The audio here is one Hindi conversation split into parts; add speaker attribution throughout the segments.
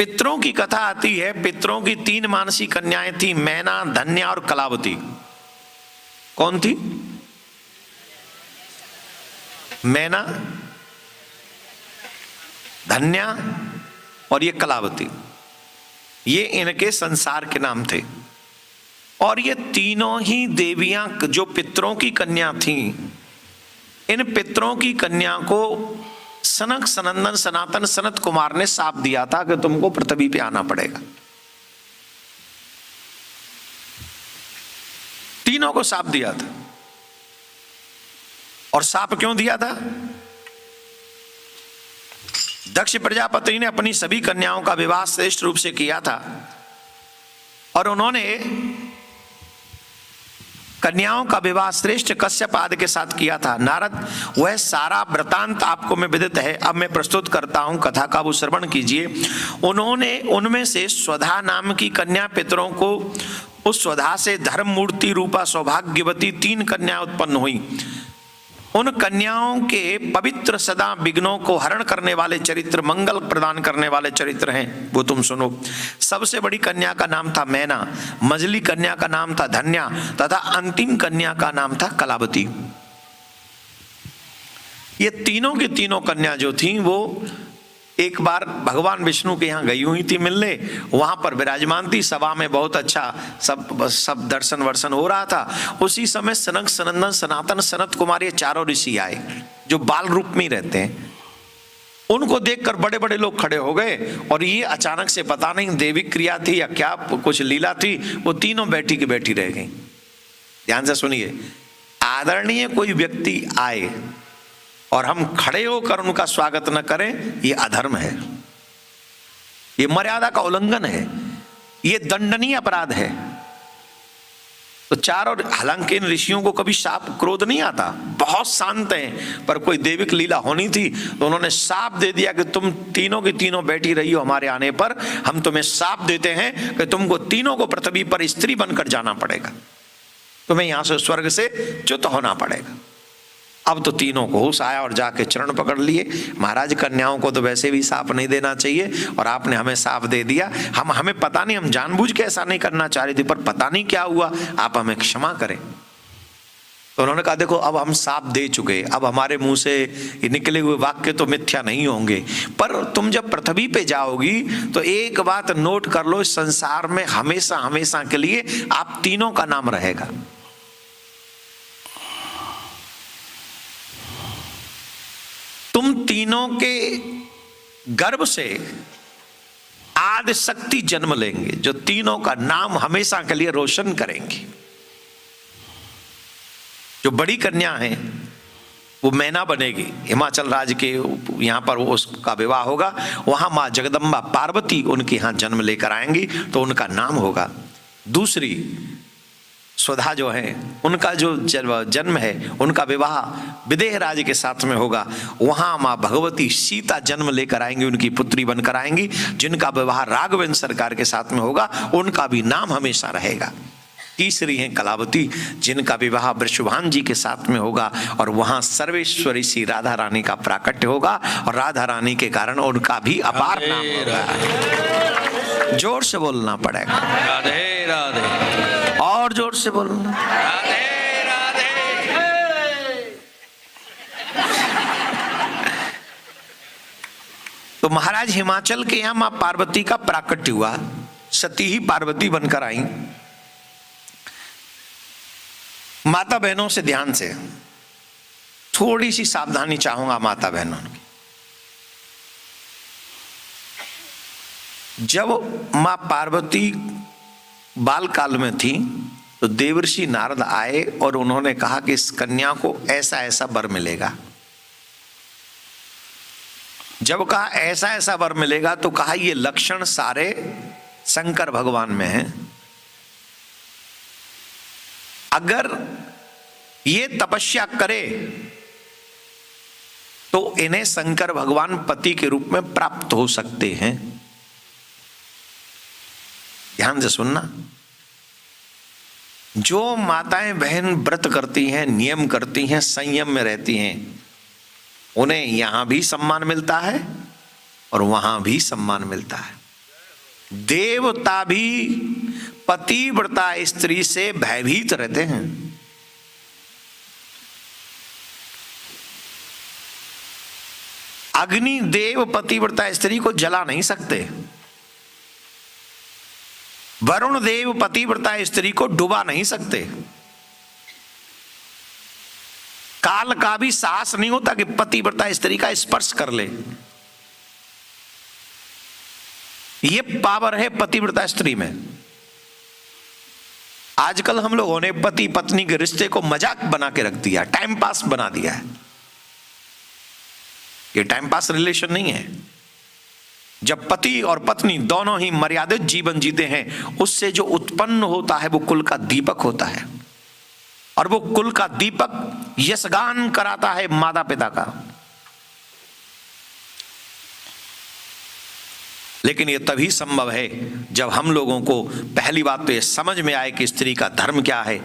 Speaker 1: पितरों की कथा आती है। पितरों की 3 मानसी कन्याएं थी, मैना, धन्या और कलावती। कौन थी? मैना, धन्या और ये कलावती, ये इनके संसार के नाम थे। और ये तीनों ही देवियां जो पितरों की कन्या थीं, इन पितरों की कन्या को सनक सनंदन सनातन सनत कुमार ने शाप दिया था कि तुमको पृथ्वी पे आना पड़ेगा। तीनों को शाप दिया था। और शाप क्यों दिया था? दक्ष प्रजापति ने अपनी सभी कन्याओं का विवाह श्रेष्ठ रूप से किया था और उन्होंने कन्याओं का विवाह श्रेष्ठ कश्यप आदि के साथ किया था। नारद, वह सारा वृतांत आपको में विदित है। अब मैं प्रस्तुत करता हूं, कथा का वो श्रवण कीजिए। उन्होंने उनमें से स्वधा नाम की कन्या पितरों को, उस स्वधा से धर्म मूर्ति रूपा सौभाग्यवती 3 कन्या उत्पन्न हुई। उन कन्याओं के पवित्र सदा विघ्नों को हरण करने वाले चरित्र, मंगल प्रदान करने वाले चरित्र हैं, वो तुम सुनो। सबसे बड़ी कन्या का नाम था मैना, मझली कन्या का नाम था धन्या तथा अंतिम कन्या का नाम था कलावती। ये तीनों की तीनों कन्या जो थी वो एक बार भगवान विष्णु के यहाँ गई हुई थी मिलने। वहां पर विराजमान थी, सभा में बहुत अच्छा सब दर्शन वर्शन हो रहा था। उसी समय सनक सनंदन सनातन सनत कुमार, ये चारों ऋषि आए जो बाल रूप में रहते हैं। उनको देखकर बड़े बड़े लोग खड़े हो गए और ये अचानक से, पता नहीं देविक क्रिया थी या क्या कुछ लीला थी, वो तीनों बैठी की बैठी रह गई। ध्यान से सुनिए, आदरणीय कोई व्यक्ति आए और हम खड़े होकर उनका स्वागत न करें, ये अधर्म है, ये मर्यादा का उल्लंघन है, ये दंडनीय अपराध है। तो चारों, हालांकि इन ऋषियों को कभी शाप क्रोध नहीं आता, बहुत शांत हैं, पर कोई देविक लीला होनी थी तो उन्होंने शाप दे दिया कि तुम तीनों की तीनों बैठी रही हो, हमारे आने पर हम तुम्हें शाप देते हैं कि तुमको तीनों को पृथ्वी पर स्त्री बनकर जाना पड़ेगा, तुम्हें यहां से स्वर्ग से च्युत होना पड़ेगा। अब तो तीनों को होश आया और जाके चरण पकड़ लिए। महाराज, कन्याओं को तो वैसे भी साफ नहीं देना चाहिए और आपने हमें साफ दे दिया। हमें पता नहीं, हम जानबूझ के ऐसा नहीं करना चाह रहे थे, पर पता नहीं क्या हुआ, आप हमें क्षमा करें। तो उन्होंने कहा, देखो अब हम साफ दे चुके, अब हमारे मुंह से निकले हुए वाक्य तो मिथ्या नहीं होंगे, पर तुम जब पृथ्वी पे जाओगी तो एक बात नोट कर लो, इस संसार में हमेशा हमेशा के लिए आप तीनों का नाम रहेगा। तुम तीनों के गर्भ से आदि शक्ति जन्म लेंगे जो तीनों का नाम हमेशा के लिए रोशन करेंगे। जो बड़ी कन्या है वो मैना बनेगी, हिमाचल राज्य के यहाँ पर उसका विवाह होगा, वहां माँ जगदम्बा पार्वती उनके यहाँ जन्म लेकर आएंगी तो उनका नाम होगा। दूसरी स्वधा जो है, उनका जो जन्म है, उनका विवाह विदेह राज के साथ में होगा, वहां माँ भगवती सीता जन्म लेकर आएंगी, उनकी पुत्री बनकर आएंगी, जिनका विवाह राघवेंद्र सरकार के साथ में होगा, उनका भी नाम हमेशा रहेगा। तीसरी है कलावती, जिनका विवाह वृषभान जी के साथ में होगा और वहां सर्वेश्वरी श्री राधा रानी का प्राकट्य होगा और राधा रानी के कारण उनका भी अपार नाम होगा। जोर से बोलना पड़ेगा,
Speaker 2: राधे राधे,
Speaker 1: और जोर से बोलना,
Speaker 2: राधे राधे।
Speaker 1: तो महाराज हिमाचल के यहाँ मां पार्वती का प्राकट्य हुआ, सती ही पार्वती बनकर आई। माता बहनों से ध्यान से थोड़ी सी सावधानी चाहूंगा माता बहनों की। जब मां पार्वती बाल काल में थी तो देवर्षि नारद आए और उन्होंने कहा कि इस कन्या को ऐसा ऐसा वर मिलेगा। जब कहा ऐसा ऐसा वर मिलेगा तो कहा ये लक्षण सारे शंकर भगवान में हैं, अगर ये तपस्या करे तो इन्हें शंकर भगवान पति के रूप में प्राप्त हो सकते हैं। ध्यान से सुनना, जो माताएं बहन व्रत करती हैं, नियम करती हैं, संयम में रहती हैं, उन्हें यहां भी सम्मान मिलता है और वहां भी सम्मान मिलता है। देवता भी पतिव्रता स्त्री से भयभीत रहते हैं। अग्नि देव पतिव्रता स्त्री को जला नहीं सकते, वरुण देव पतिव्रता स्त्री को डुबा नहीं सकते, काल का भी साहस नहीं होता कि पतिव्रता स्त्री का स्पर्श कर ले। ये पावर है पतिव्रता स्त्री में। आजकल हम लोगों ने पति पत्नी के रिश्ते को मजाक बना के रख दिया, टाइम पास बना दिया है। ये टाइम पास रिलेशन नहीं है। जब पति और पत्नी दोनों ही मर्यादित जीवन जीते हैं, उससे जो उत्पन्न होता है वो कुल का दीपक होता है, और वो कुल का दीपक यशगान कराता है माता पिता का। लेकिन ये तभी संभव है जब हम लोगों को पहली बात तो ये समझ में आए कि स्त्री का धर्म क्या है,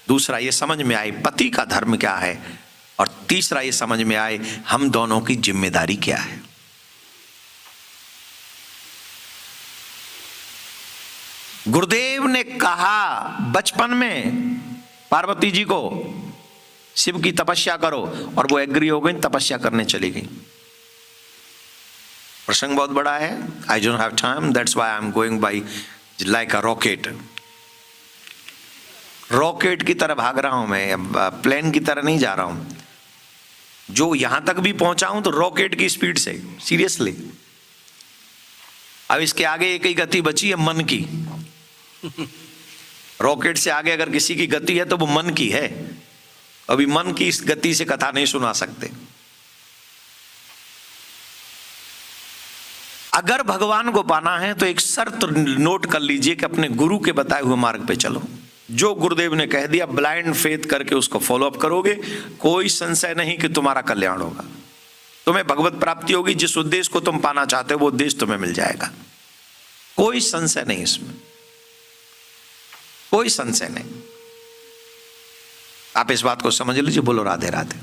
Speaker 1: दूसरा ये समझ में आए पति का धर्म क्या है, और तीसरा ये समझ में आए हम दोनों की जिम्मेदारी क्या है। गुरुदेव ने कहा बचपन में पार्वती जी को शिव की तपस्या करो, और वो एग्री हो गई, तपस्या करने चली गई। प्रसंग बहुत बड़ा है, I don't have time, that's why I am going by like a rocket. Rocket की तरह भाग रहा हूं मैं, प्लेन की तरह नहीं जा रहा हूं। जो यहां तक भी पहुंचा हूं तो रॉकेट की स्पीड से, सीरियसली। अब इसके आगे एक ही गति बची है, मन की। रॉकेट से आगे अगर किसी की गति है तो वो मन की है। अभी मन की इस गति से कथा नहीं सुना सकते। अगर भगवान को पाना है तो एक शर्त नोट कर लीजिए कि अपने गुरु के बताए हुए मार्ग पे चलो। जो गुरुदेव ने कह दिया ब्लाइंड फेथ करके उसको फॉलो अप करोगे, कोई संशय नहीं कि तुम्हारा कल्याण होगा, तुम्हें भगवत प्राप्ति होगी। जिस उद्देश्य को तुम पाना चाहते हो वो उद्देश्य तुम्हें मिल जाएगा, कोई संशय नहीं इसमें, कोई संशय नहीं। आप इस बात को समझ लीजिए। बोलो राधे राधे।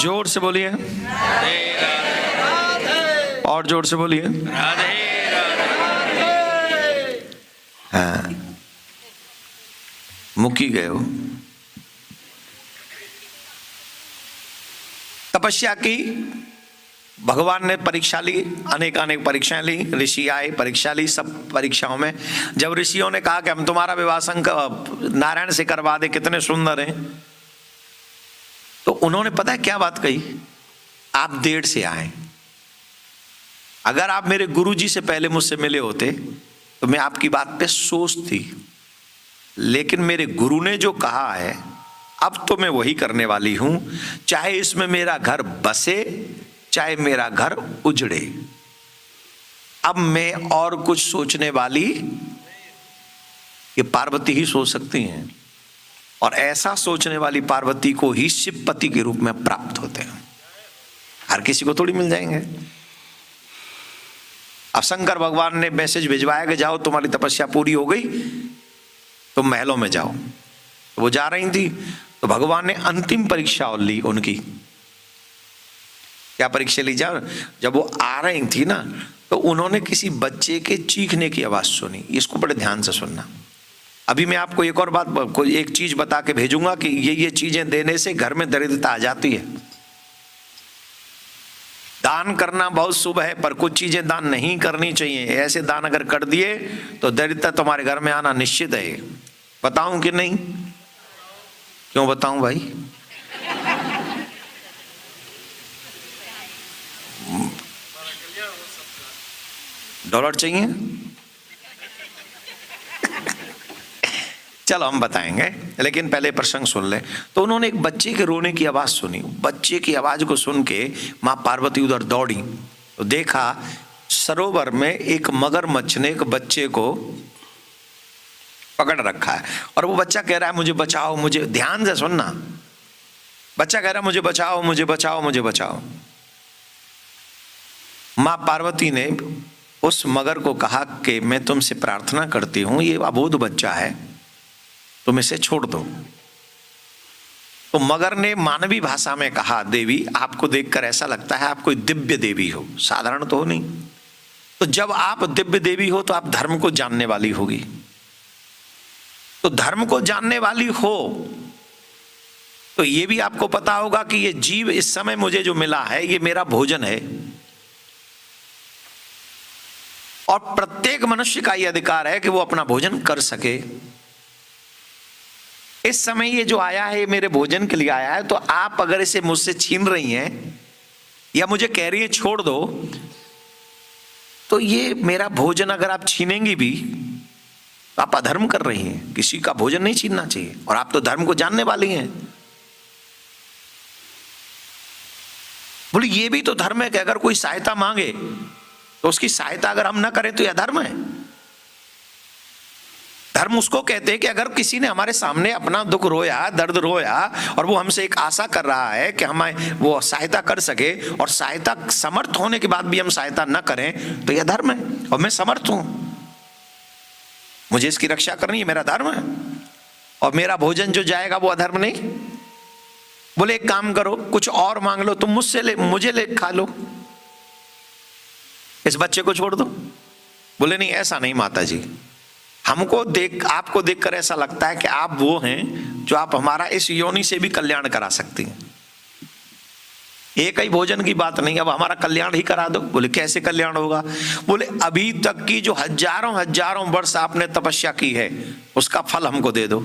Speaker 1: जोर से बोलिए, और जोर से बोलिए, हाँ। मुक्की गए हो। तपस्या की, भगवान ने परीक्षा ली, अनेक अनेक परीक्षाएं ली, ऋषि आए, परीक्षा ली। सब परीक्षाओं में जब ऋषियों ने कहा कि हम तुम्हारा विवाह नारायण से करवा दे, कितने सुंदर हैं, तो उन्होंने पता है क्या बात कही, आप देर से आए। अगर आप मेरे गुरुजी से पहले मुझसे मिले होते तो मैं आपकी बात पे सोचती, लेकिन मेरे गुरु ने जो कहा है अब तो मैं वही करने वाली हूं, चाहे इसमें मेरा घर बसे चाहे मेरा घर उजड़े। अब मैं और कुछ सोचने वाली, ये पार्वती ही सोच सकती हैं, और ऐसा सोचने वाली पार्वती को ही शिवपति के रूप में प्राप्त होते हैं। हर किसी को थोड़ी मिल जाएंगे। अब शंकर भगवान ने मैसेज भिजवाया कि जाओ तुम्हारी तपस्या पूरी हो गई, तुम महलों में जाओ। तो वो जा रही थी तो भगवान ने अंतिम परीक्षा ली उनकी। क्या परीक्षा ली? जब वो आ रही थी ना तो उन्होंने किसी बच्चे के चीखने की आवाज सुनी। इसको बड़े ध्यान से सुनना। अभी मैं आपको एक और बात, कोई एक चीज बता के भेजूंगा कि ये चीजें देने से घर में दरिद्रता आ जाती है। दान करना बहुत शुभ है, पर कुछ चीजें दान नहीं करनी चाहिए। ऐसे दान अगर कर दिए तो दरिद्रता तुम्हारे घर में आना निश्चित है। बताऊं कि नहीं? क्यों बताऊं भाई? डॉलर चाहिए? चलो हम बताएंगे, लेकिन पहले प्रसंग सुन ले। तो उन्होंने एक बच्चे के रोने की आवाज सुनी। बच्चे की आवाज को सुन के मां पार्वती उधर दौड़ी तो देखा सरोवर में एक मगरमच्छ ने एक बच्चे को पकड़ रखा है, और वो बच्चा कह रहा है मुझे बचाओ, मुझे। ध्यान से सुनना। बच्चा कह रहा है मुझे बचाओ, मुझे बचाओ, मुझे बचाओ। मां पार्वती ने उस मगर को कहा कि मैं तुमसे प्रार्थना करती हूं, ये अबोध बच्चा है, तुम इसे छोड़ दो। तो मगर ने मानवी भाषा में कहा, देवी आपको देखकर ऐसा लगता है आप कोई दिव्य देवी हो, साधारण तो हो नहीं। तो जब आप दिव्य देवी हो तो आप धर्म को जानने वाली होगी। तो धर्म को जानने वाली हो तो ये भी आपको पता होगा कि ये जीव इस समय मुझे जो मिला है ये मेरा भोजन है, और प्रत्येक मनुष्य का यह अधिकार है कि वो अपना भोजन कर सके। इस समय ये जो आया है ये मेरे भोजन के लिए आया है, तो आप अगर इसे मुझसे छीन रही हैं या मुझे कह रही है छोड़ दो, तो ये मेरा भोजन अगर आप छीनेंगी भी तो आप अधर्म कर रही हैं। किसी का भोजन नहीं छीनना चाहिए, और आप तो धर्म को जानने वाली हैं। बोले ये भी तो धर्म है कि अगर कोई सहायता मांगे तो उसकी सहायता अगर हम ना करें तो यह धर्म है। धर्म उसको कहते हैं कि अगर किसी ने हमारे सामने अपना दुख रोया, दर्द रोया, और वो हमसे एक आशा कर रहा है कि हमें वो सहायता कर सके, और सहायता समर्थ होने के बाद भी हम सहायता ना करें, तो यह धर्म है। और मैं समर्थ हूं, मुझे इसकी रक्षा करनी है, मेरा धर्म है। और मेरा भोजन जो जाएगा वो अधर्म नहीं। बोले एक काम करो, कुछ और मांग लो, तुम मुझे ले खा लो, इस बच्चे को छोड़ दो। बोले नहीं, ऐसा नहीं माता जी, हमको आपको देखकर ऐसा लगता है कि आप वो हैं जो आप हमारा इस योनि से भी कल्याण करा सकती हैं। एक ही भोजन की बात नहीं, अब हमारा कल्याण ही करा दो। बोले कैसे कल्याण होगा? बोले अभी तक की जो हजारों वर्ष आपने तपस्या की है उसका फल हमको दे दो।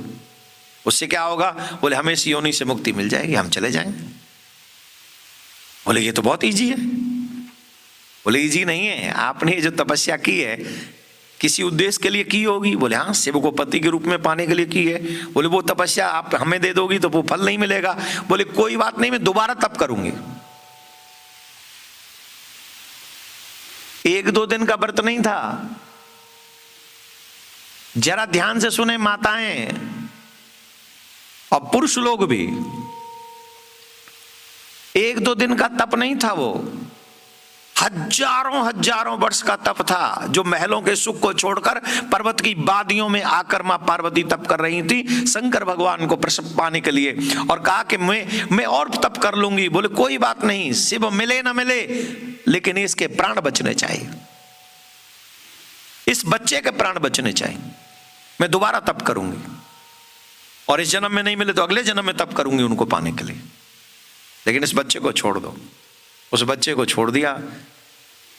Speaker 1: उससे क्या होगा? बोले हमें इस योनि से मुक्ति मिल जाएगी, हम चले जाएंगे। बोले ये तो बहुत ईजी है। बोले ईजी नहीं है, आपने जो तपस्या की है किसी उद्देश्य के लिए की होगी। बोले हाँ, शिव को पति के रूप में पाने के लिए की है। बोले वो तपस्या आप हमें दे दोगी तो वो फल नहीं मिलेगा। बोले कोई बात नहीं, मैं दोबारा तप करूंगी। 1-2 दिन का व्रत नहीं था। जरा ध्यान से सुने माताएं और पुरुष लोग भी, 1-2 दिन का तप नहीं था, वो हजारों वर्ष का तप था, जो महलों के सुख को छोड़कर पर्वत की वादियों में आकर मां पार्वती तप कर रही थी शंकर भगवान को प्रसन्न पाने के लिए। और कहा कि मैं और तप कर लूंगी। बोले कोई बात नहीं, शिव मिले ना मिले, लेकिन इसके प्राण बचने चाहिए, इस बच्चे के प्राण बचने चाहिए। मैं दोबारा तप करूंगी, और इस जन्म में नहीं मिले तो अगले जन्म में तप करूंगी उनको पाने के लिए, लेकिन इस बच्चे को छोड़ दो। उस बच्चे को छोड़ दिया।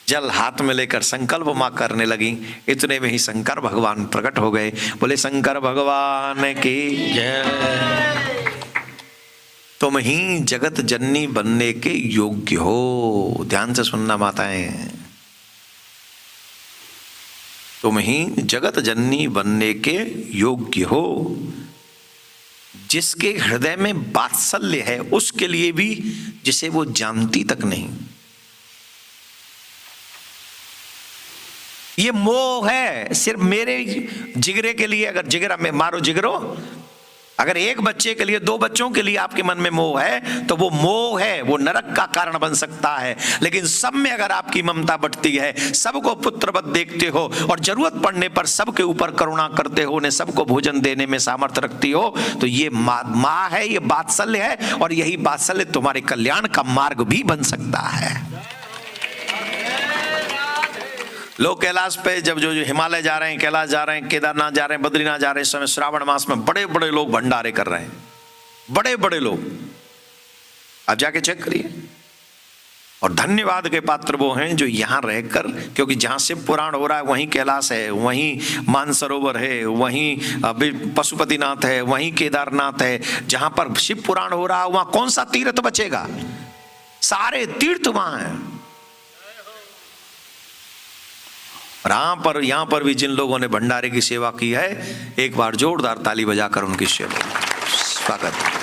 Speaker 1: जल हाथ में लेकर संकल्प मां करने लगी। इतने में ही शंकर भगवान प्रकट हो गए। बोले शंकर भगवान की जय। तुम ही जगत जननी बनने के योग्य हो। ध्यान से सुनना माताएं, तुम ही जगत जननी बनने के योग्य हो। जिसके हृदय में वात्सल्य है उसके लिए भी, जिसे वो जानती तक नहीं। ये मोह है सिर्फ मेरे जिगरे के लिए। अगर जिगरा में मारो जिगरो, अगर एक बच्चे के लिए, 2 बच्चों के लिए आपके मन में मोह है तो वो मोह है, वो नरक का कारण बन सकता है। लेकिन सब में अगर आपकी ममता बढ़ती है, सबको पुत्रवत देखते हो, और जरूरत पड़ने पर सबके ऊपर करुणा करते हो, उन्हें सबको भोजन देने में सामर्थ्य रखती हो, तो ये माँ है, ये वात्सल्य है। और यही वात्सल्य तुम्हारे कल्याण का मार्ग भी बन सकता है। लोग कैलाश पे जब जो हिमालय जा रहे हैं, कैलाश जा रहे हैं, केदारनाथ जा रहे हैं, बद्रीनाथ जा रहे हैं, इस समय श्रावण मास में बड़े बड़े लोग भंडारे कर रहे हैं, बड़े बड़े लोग। आप जाके चेक करिए। और धन्यवाद के पात्र वो हैं जो यहाँ रहकर, क्योंकि जहाँ शिव पुराण हो रहा है वहीं कैलाश है, वहीं मानसरोवर है, वहीं पशुपतिनाथ है, वहीं केदारनाथ है। जहाँ पर शिव पुराण हो रहा है वहाँ कौन सा तीर्थ बचेगा? सारे तीर्थ वहाँ हैं। यहाँ पर भी जिन लोगों ने भंडारे की सेवा की है, एक बार जोरदार ताली बजाकर उनकी सेवा स्वागत।